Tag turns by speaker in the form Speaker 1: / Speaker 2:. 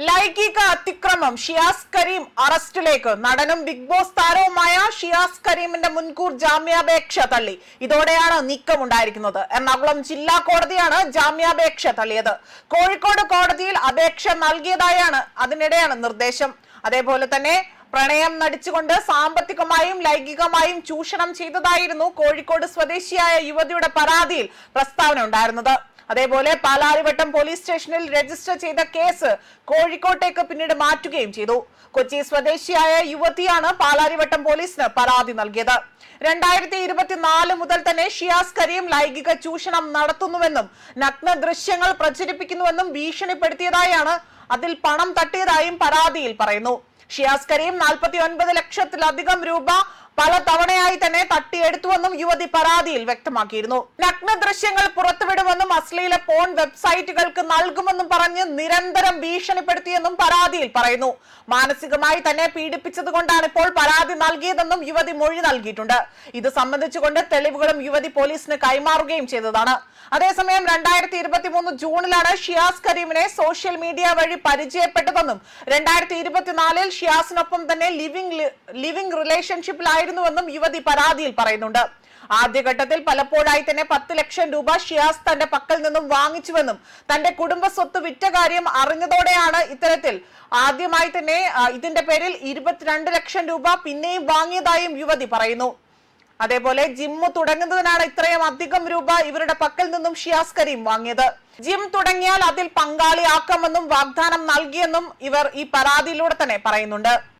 Speaker 1: ലൈംഗിക അതിക്രമം ഷിയാസ് കരീം അറസ്റ്റിലേക്ക്. നടനും ബിഗ് ബോസ് താരവുമായ ഷിയാസ് കരീമിന്റെ മുൻകൂർ ജാമ്യാപേക്ഷ തള്ളി. ഇതോടെയാണ് നീക്കമുണ്ടായിരിക്കുന്നത്. എറണാകുളം ജില്ലാ കോടതിയാണ് ജാമ്യാപേക്ഷ തള്ളിയത്. കോഴിക്കോട് കോടതിയിൽ അപേക്ഷ നൽകിയതായാണ് അതിനിടെയാണ് നിർദ്ദേശം. അതേപോലെ തന്നെ പ്രണയം നടിച്ചുകൊണ്ട് സാമ്പത്തികമായും ലൈംഗികമായും ചൂഷണം ചെയ്തതായിരുന്നു കോഴിക്കോട് സ്വദേശിയായ യുവതിയുടെ പരാതിയിൽ പ്രസ്താവന ഉണ്ടായിരുന്നത്. അതേപോലെ പാലാരിവട്ടം പോലീസ് സ്റ്റേഷനിൽ രജിസ്റ്റർ ചെയ്ത കേസ് കോഴിക്കോട്ടേക്ക് പിന്നീട് മാറ്റുകയും ചെയ്തു. കൊച്ചി സ്വദേശിയായ യുവതിയാണ് പാലാരിവട്ടം പോലീസിന് പരാതി നൽകിയത്. 2024 മുതൽ തന്നെ ഷിയാസ് കരീം ലൈംഗിക ചൂഷണം നടത്തുന്നുവെന്നും നഗ്ന ദൃശ്യങ്ങൾ പ്രചരിപ്പിക്കുന്നുവെന്നും ഭീഷണിപ്പെടുത്തിയതായാണ്, അതിൽ പണം തട്ടിയതായും പരാതിയിൽ പറയുന്നു. ഷിയാസ് കരീം 49 ലക്ഷത്തിലധികം രൂപ പല തവണയായി തന്നെ തട്ടിയെടുത്തുവെന്നും യുവതി പരാതിയിൽ വ്യക്തമാക്കിയിരുന്നു. നഗ്ന ദൃശ്യങ്ങൾ പുറത്തുവിടുമെന്നും അശ്ലീല പോൺ വെബ്സൈറ്റുകൾക്ക് നൽകുമെന്നും പറഞ്ഞ് നിരന്തരം ഭീഷണിപ്പെടുത്തിയെന്നും പരാതിയിൽ പറയുന്നു. മാനസികമായി തന്നെ പീഡിപ്പിച്ചത് കൊണ്ടാണ് ഇപ്പോൾ പരാതി നൽകിയതെന്നും യുവതി മൊഴി നൽകിയിട്ടുണ്ട്. ഇത് സംബന്ധിച്ചുകൊണ്ട് തെളിവുകളും യുവതി പോലീസിന് കൈമാറുകയും ചെയ്തതാണ്. അതേസമയം 2023 ജൂണിലാണ് ഷിയാസ് കരീമിനെ സോഷ്യൽ മീഡിയ വഴി പരിചയപ്പെട്ടതെന്നും 2024 ഷിയാസിനൊപ്പം തന്നെ ലിവിംഗ് റിലേഷൻഷിപ്പിലായിരുന്നുവെന്നും യുവതി പരാതിയിൽ പറയുന്നുണ്ട്. ആദ്യഘട്ടത്തിൽ പലപ്പോഴായി തന്നെ 10 ലക്ഷം രൂപ ഷിയാസ് തന്റെ പക്കൽ നിന്നും വാങ്ങിച്ചുവെന്നും തന്റെ കുടുംബ സ്വത്ത് വിറ്റ കാര്യം അറിഞ്ഞതോടെയാണ് ഇത്തരത്തിൽ ആദ്യമായി തന്നെ ഇതിന്റെ പേരിൽ 22 ലക്ഷം രൂപ പിന്നെയും വാങ്ങിയതായും യുവതി പറയുന്നു. അതേപോലെ ജിമ്മ് തുടങ്ങുന്നതിനാണ് ഇത്രയും അധികം രൂപ ഇവരുടെ പക്കൽ നിന്നും ഷിയാസ് കരീം വാങ്ങിയത്. ജിം തുടങ്ങിയാൽ അതിൽ പങ്കാളിയാക്കാമെന്നും വാഗ്ദാനം നൽകിയെന്നും ഇവർ ഈ പരാതിയിലൂടെ തന്നെ പറയുന്നുണ്ട്.